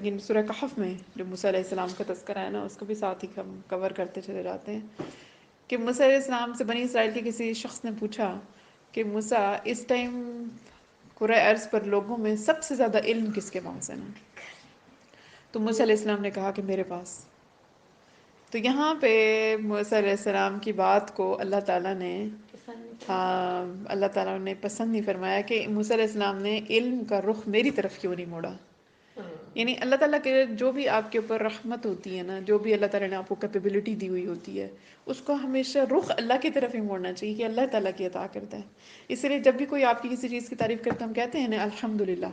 لیکن سورہ کہف میں جو موسیٰ علیہ السلام کا تذکرہ ہے نا، اس کو بھی ساتھ ہی ہم کور کرتے چلے جاتے ہیں کہ موسیٰ علیہ السلام سے بنی اسرائیل کے کسی شخص نے پوچھا کہ موسیٰ، اس ٹائم کرۂ ارض پر لوگوں میں سب سے زیادہ علم کس کے پاس ہے نا؟ تو موسیٰ علیہ السلام نے کہا کہ میرے پاس۔ تو یہاں پہ موسیٰ علیہ السلام کی بات کو اللہ تعالیٰ نے اللہ تعالیٰ نے پسند نہیں فرمایا کہ موسیٰ علیہ السلام نے علم کا رخ میری طرف کیوں نہیں موڑا۔ یعنی اللہ تعالیٰ کے جو بھی آپ کے اوپر رحمت ہوتی ہے نا، جو بھی اللہ تعالیٰ نے آپ کو کیپیبلٹی دی ہوئی ہوتی ہے، اس کو ہمیشہ رخ اللہ کی طرف ہی موڑنا چاہیے کہ اللہ تعالیٰ کی عطا کرتا ہے۔ اس لیے جب بھی کوئی آپ کی کسی چیز کی تعریف کرتا ہے، ہم کہتے ہیں نا الحمدللہ،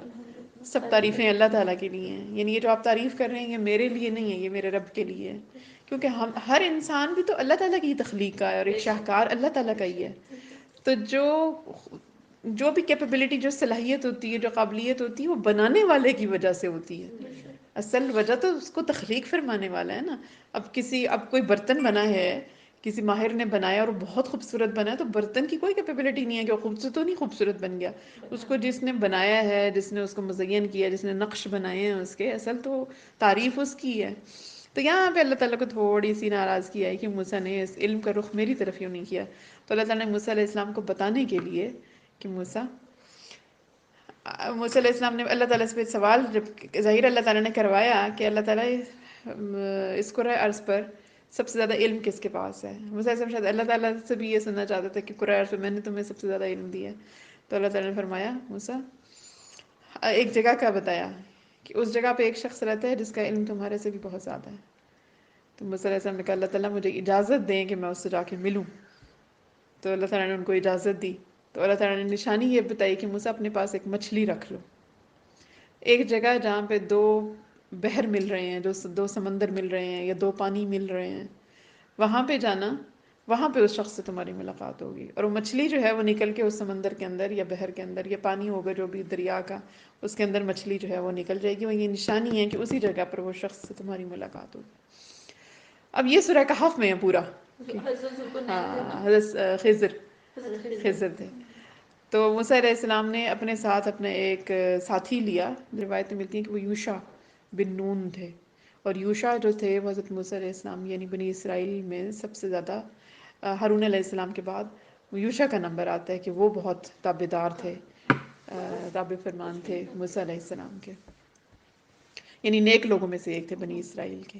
سب تعریفیں اللہ تعالیٰ کے لیے ہیں۔ یعنی یہ جو آپ تعریف کر رہے ہیں یہ میرے لیے نہیں ہے، یہ میرے رب کے لیے ہے، کیونکہ ہم ہر انسان بھی تو اللہ تعالیٰ کی تخلیق کا ہے اور ایک شاہکار اللہ تعالیٰ کا ہی ہے۔ تو جو بھی کیپیبلٹی، جو صلاحیت ہوتی ہے، جو قابلیت ہوتی ہے، وہ بنانے والے کی وجہ سے ہوتی ہے۔ اصل وجہ تو اس کو تخلیق فرمانے والا ہے نا۔ اب کوئی برتن بنا ہے، کسی ماہر نے بنایا اور وہ بہت خوبصورت بنا ہے، تو برتن کی کوئی کیپیبلٹی نہیں ہے کہ وہ خوبصورت تو نہیں خوبصورت بن گیا، اس کو جس نے بنایا ہے، جس نے اس کو مزین کیا، جس نے نقش بنائے ہیں اس کے، اصل تو تعریف اس کی ہے۔ تو یہاں پہ اللہ تعالیٰ کو تھوڑی سی ناراضگی آئی کہ موسیٰ نے اس علم کا رخ میری طرف کیوں نہیں کیا۔ تو اللہ تعالیٰ نے موسیٰ علیہ السلام کو بتانے کے لیے کہ موسیٰ علیہ السلام نے اللہ تعالیٰ سے سوال جب ظاہر اللہ تعالیٰ نے کروایا کہ اللہ تعالیٰ اس کرۂ ارض پر سب سے زیادہ علم کس کے پاس ہے، موسیٰ علیہ السلام شاید اللہ تعالیٰ سے بھی یہ سننا چاہتا تھا کہ کرۂ ارض پہ میں نے تمہیں سب سے زیادہ علم دیا ہے۔ تو اللہ تعالیٰ نے فرمایا موسیٰ ایک جگہ کا بتایا کہ اس جگہ پہ ایک شخص رہتا ہے جس کا علم تمہارے سے بھی بہت زیادہ ہے۔ تو موسیٰ علیہ السلام نے کہا اللہ تعالیٰ مجھے اجازت دیں کہ میں اس سے جا کے ملوں۔ تو اللہ تعالیٰ نے ان کو اجازت دی۔ تو اللہ تعالیٰ نے نشانی یہ بتائی کہ موسیٰ اپنے پاس ایک مچھلی رکھ لو، ایک جگہ جہاں پہ دو بحر مل رہے ہیں، دو سمندر مل رہے ہیں یا دو پانی مل رہے ہیں، وہاں پہ جانا، وہاں پہ اس شخص سے تمہاری ملاقات ہوگی، اور وہ مچھلی جو ہے وہ نکل کے اس سمندر کے اندر یا بحر کے اندر یا پانی ہوگا جو بھی دریا کا، اس کے اندر مچھلی جو ہے وہ نکل جائے گی۔ وہ یہ نشانی ہے کہ اسی جگہ پر وہ شخص سے تمہاری ملاقات ہوگی۔ اب یہ سورہ کہف میں ہے پورا، ہاں حضرت خضر تھے۔ تو موسیٰ علیہ السلام نے اپنے ساتھ اپنے ایک ساتھی لیا، روایتیں ملتی ہیں کہ وہ یوشع بن نون تھے، اور یوشع جو تھے وہ حضرت موسیٰ علیہ السلام یعنی بنی اسرائیل میں سب سے زیادہ ہارون علیہ السلام کے بعد یوشع کا نمبر آتا ہے کہ وہ بہت تابعدار تھے، تابع فرمان تھے موسیٰ علیہ السلام کے، یعنی نیک لوگوں میں سے ایک تھے بنی اسرائیل کے۔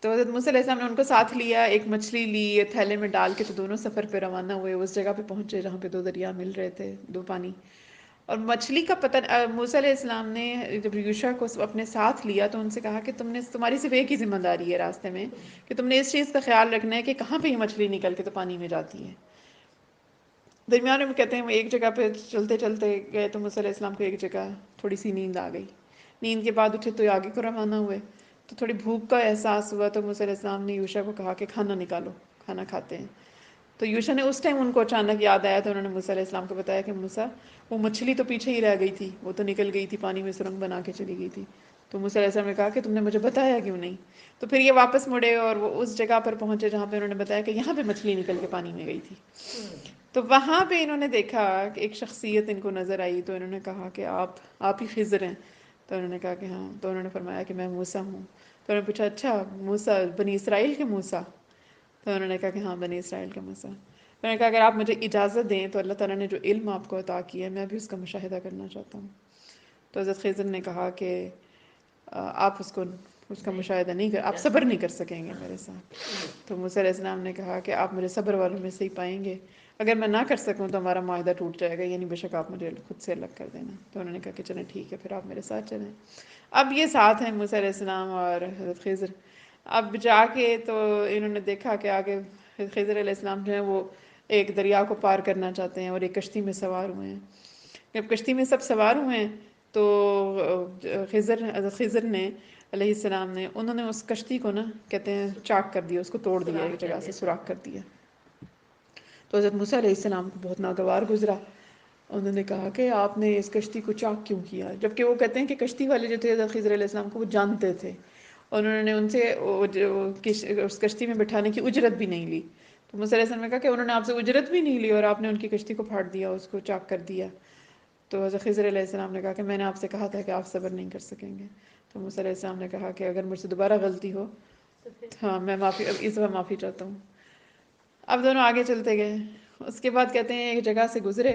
تو حضرت موسیٰ علیہ السلام نے ان کو ساتھ لیا، ایک مچھلی لی تھیلے میں ڈال کے، تو دونوں سفر پہ روانہ ہوئے، اس جگہ پہ پہنچے جہاں پہ دو دریا مل رہے تھے، دو پانی، اور مچھلی کا پتہ موسیٰ علیہ السلام نے جب یوشع کو اپنے ساتھ لیا تو ان سے کہا کہ تمہاری صرف ایک ہی ذمہ داری ہے راستے میں، کہ تم نے اس چیز کا خیال رکھنا ہے کہ کہاں پہ یہ مچھلی نکل کے تو پانی میں جاتی ہے۔ درمیان میں کہتے ہیں وہ ایک جگہ پہ چلتے چلتے گئے تو موسیٰ علیہ السلام کو ایک جگہ تھوڑی سی نیند آ گئی، نیند کے بعد اٹھے تو آگے کو روانہ ہوئے، تو تھوڑی بھوک کا احساس ہوا، تو موسیٰ علیہ السلام نے یوشع کو کہا کہ کھانا نکالو، کھانا کھاتے ہیں۔ تو یوشع نے اس ٹائم ان کو اچانک یاد آیا تو انہوں نے موسیٰ علیہ السلام کو بتایا کہ موسیٰ وہ مچھلی تو پیچھے ہی رہ گئی تھی، وہ تو نکل گئی تھی، پانی میں سرنگ بنا کے چلی گئی تھی۔ تو موسیٰ علیہ السلام نے کہا کہ تم نے مجھے بتایا کیوں نہیں؟ تو پھر یہ واپس مڑے اور وہ اس جگہ پر پہنچے جہاں پہ انہوں نے بتایا کہ یہاں پہ مچھلی نکل کے پانی میں گئی تھی۔ تو وہاں پہ انہوں نے دیکھا کہ ایک شخصیت ان کو نظر آئی، تو انہوں نے کہا کہ آپ ہی خضر ہیں؟ تو انہوں نے کہا کہ ہاں۔ تو انہوں نے فرمایا کہ میں موسیٰ ہوں۔ تو انہوں نے پوچھا اچھا موسیٰ بنی اسرائیل کے موسیٰ؟ تو انہوں نے کہا کہ ہاں بنی اسرائیل کے موسیٰ۔ انہوں نے کہا اگر آپ مجھے اجازت دیں تو اللہ تعالیٰ نے جو علم آپ کو عطا کیا ہے میں بھی اس کا مشاہدہ کرنا چاہتا ہوں۔ تو حضرت خضر نے کہا کہ آپ اس کا مشاہدہ نہیں آپ صبر نہیں کر سکیں گے میرے ساتھ۔ تو موسیٰ علیہ السلام نے کہا کہ آپ مجھے صبر والوں میں سے ہی پائیں گے، اگر میں نہ کر سکوں تو ہمارا معاہدہ ٹوٹ جائے گا، یعنی بے شک آپ مجھے خود سے الگ کر دینا۔ تو انہوں نے کہا کہ چلیں ٹھیک ہے، پھر آپ میرے ساتھ چلیں۔ اب یہ ساتھ ہیں موسیٰ علیہ السلام اور حضرت خضر۔ اب جا کے تو انہوں نے دیکھا کہ آگے خضر علیہ السلام جو ہیں وہ ایک دریا کو پار کرنا چاہتے ہیں اور ایک کشتی میں سوار ہوئے ہیں۔ جب کشتی میں سب سوار ہوئے ہیں تو خضر نے علیہ السلام نے انہوں نے اس کشتی کو نا کہتے ہیں چاک کر دیا، اس کو توڑ دیا، ایک جگہ سے سوراخ کر دیا۔ تو حضرت موسیٰ علیہ السلام کو بہت ناگوار گزرا، انہوں نے کہا کہ آپ نے اس کشتی کو چاک کیوں کیا؟ جبکہ وہ کہتے ہیں کہ کشتی والے جو تھے حضرت خضر علیہ السلام کو وہ جانتے تھے، اور انہوں نے ان سے اس کشتی میں بٹھانے کی اجرت بھی نہیں لی۔ تو موسیٰ علیہ السلام نے کہا کہ انہوں نے آپ سے اجرت بھی نہیں لی اور آپ نے ان کی کشتی کو پھاڑ دیا، اس کو چاک کر دیا۔ تو حضرت خضر علیہ السلام نے کہا کہ میں نے آپ سے کہا تھا کہ آپ صبر نہیں کر سکیں گے۔ تو تو موسیٰ علیہ السلام نے کہا کہ اگر مجھ سے دوبارہ غلطی ہو ہاں میں معافی اس دفعہ معافی چاہتا ہوں. اب دونوں آگے چلتے گئے. اس کے بعد کہتے ہیں ایک جگہ سے گزرے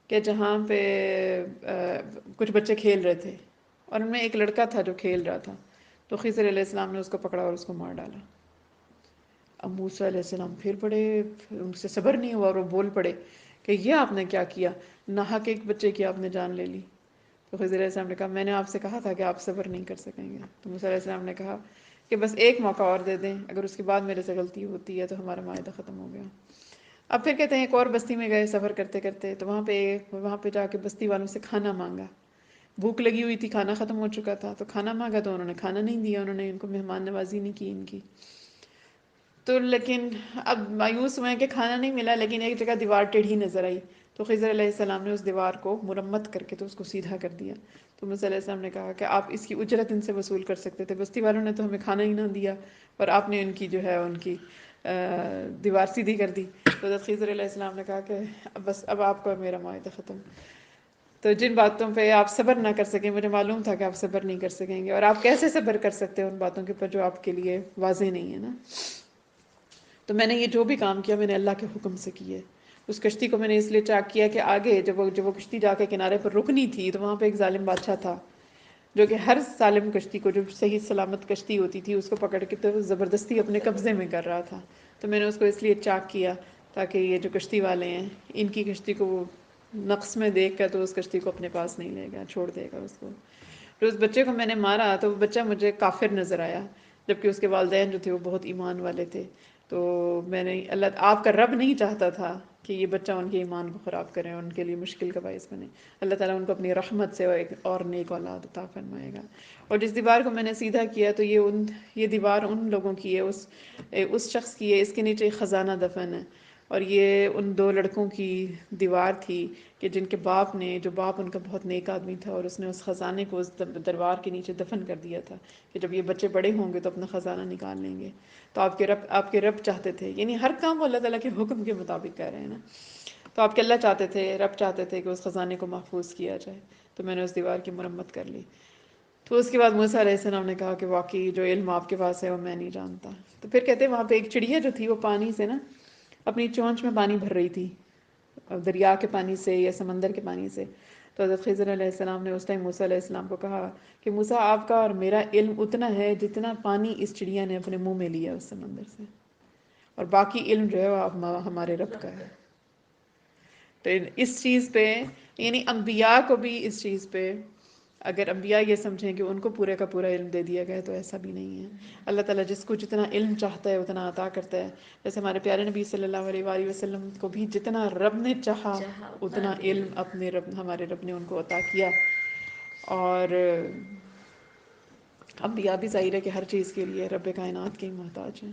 کہ جہاں پہ کچھ بچے کھیل رہے تھے اور ان میں ایک لڑکا تھا جو کھیل رہا تھا. تو خضر علیہ السلام نے اس کو پکڑا اور اس کو مار ڈالا. اب موسیٰ علیہ السلام پھر پڑے، ان سے صبر نہیں ہوا اور وہ بول پڑے کہ یہ آپ نے کیا کیا، ناحق ایک بچے کی آپ نے جان لے لی. تو خضر علیہ السلام نے کہا میں نے آپ سے کہا تھا کہ آپ صبر نہیں کر سکیں گے. تو موسیٰ علیہ السلام نے کہا کہ بس ایک موقع اور دے دیں، اگر اس کے بعد میرے سے غلطی ہوتی ہے تو ہمارا معاہدہ ختم ہو گیا. اب پھر کہتے ہیں ایک اور بستی میں گئے سفر کرتے کرتے، تو وہاں پہ جا کے بستی والوں سے کھانا مانگا. بھوک لگی ہوئی تھی، کھانا ختم ہو چکا تھا، تو کھانا مانگا تو انہوں نے کھانا نہیں دیا، انہوں نے ان کو مہمان نوازی نہیں کی ان کی. تو لیکن اب مایوس ہوئے کہ کھانا نہیں ملا، لیکن ایک جگہ دیوار ٹیڑھی نظر آئی. تو خضر علیہ السلام نے اس دیوار کو مرمت کر کے تو اس کو سیدھا کر دیا. تو موسیٰ علیہ السلام نے کہا کہ آپ اس کی اجرت ان سے وصول کر سکتے تھے، بستی والوں نے تو ہمیں کھانا ہی نہ دیا اور آپ نے ان کی جو ہے ان کی دیوار سیدھی کر دی. تو حضرت خضر علیہ السلام نے کہا کہ بس اب آپ کا اور میرا معاہدہ ختم. تو جن باتوں پہ آپ صبر نہ کر سکیں، مجھے معلوم تھا کہ آپ صبر نہیں کر سکیں گے، اور آپ کیسے صبر کر سکتے ہیں ان باتوں کے اوپر جو آپ کے لیے واضح نہیں ہے نا. تو میں نے یہ جو بھی کام کیا میں نے اللہ کے حکم سے کیے. اس کشتی کو میں نے اس لیے چاک کیا کہ آگے جب وہ کشتی جا کے کنارے پر رکنی تھی تو وہاں پہ ایک ظالم بادشاہ تھا جو کہ ہر ظالم کشتی کو، جو صحیح سلامت کشتی ہوتی تھی، اس کو پکڑ کے تو زبردستی اپنے قبضے میں کر رہا تھا. تو میں نے اس کو اس لیے چاک کیا تاکہ یہ جو کشتی والے ہیں ان کی کشتی کو وہ نقص میں دیکھ کر تو اس کشتی کو اپنے پاس نہیں لے گا، چھوڑ دے گا اس کو. پھر اس بچے کو میں نے مارا تو وہ بچہ مجھے کافر نظر آیا، جبکہ اس کے والدین جو تھے وہ بہت ایمان والے تھے. تو میں نے آپ کا رب نہیں چاہتا تھا کہ یہ بچہ ان کے ایمان کو خراب کرے، ان کے لیے مشکل کا باعث بنے. اللہ تعالیٰ ان کو اپنی رحمت سے ایک اور نیک اولاد عطا فرمائے گا. اور جس دیوار کو میں نے سیدھا کیا تو یہ دیوار ان لوگوں کی ہے، اس شخص کی ہے، اس کے نیچے ایک خزانہ دفن ہے. اور یہ ان دو لڑکوں کی دیوار تھی کہ جن کے باپ ان کا بہت نیک آدمی تھا، اور اس نے اس خزانے کو اس دربار کے نیچے دفن کر دیا تھا کہ جب یہ بچے بڑے ہوں گے تو اپنا خزانہ نکال لیں گے. تو آپ کے رب چاہتے تھے، یعنی ہر کام اللہ تعالیٰ کے حکم کے مطابق کر رہے ہیں نا. تو آپ کے اللہ چاہتے تھے، رب چاہتے تھے کہ اس خزانے کو محفوظ کیا جائے. تو میں نے اس دیوار کی مرمت کر لی. تو اس کے بعد موسیٰ علیہ السلام نے کہا کہ واقعی جو علم آپ کے پاس ہے وہ میں نہیں جانتا. تو پھر کہتے ہیں وہاں پہ ایک چڑیا جو تھی وہ پانی سے نا اپنی چونچ میں پانی بھر رہی تھی، دریا کے پانی سے یا سمندر کے پانی سے. تو حضرت خضر علیہ السلام نے اس ٹائم موسیٰ علیہ السلام کو کہا کہ موسیٰ آپ کا اور میرا علم اتنا ہے جتنا پانی اس چڑیا نے اپنے منہ میں لیا اس سمندر سے، اور باقی علم جو ہے وہ ہمارے رب کا ہے. تو اس چیز پہ یعنی انبیاء کو بھی اس چیز پہ، اگر انبیاء یہ سمجھیں کہ ان کو پورے کا پورا علم دے دیا گیا تو ایسا بھی نہیں ہے. اللہ تعالیٰ جس کو جتنا علم چاہتا ہے اتنا عطا کرتا ہے. جیسے ہمارے پیارے نبی صلی اللہ علیہ وآلہ وسلم کو بھی جتنا رب نے چاہا اتنا علم ہمارے رب نے ان کو عطا کیا. اور انبیاء بھی ظاہر ہے کہ ہر چیز کے لیے رب کائنات کے ہی محتاج ہیں.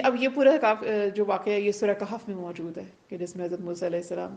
اب یہ پورا جو واقعہ ہے یہ سورہ کہف میں موجود ہے کہ جس میں حضرت موسیٰ علیہ السلام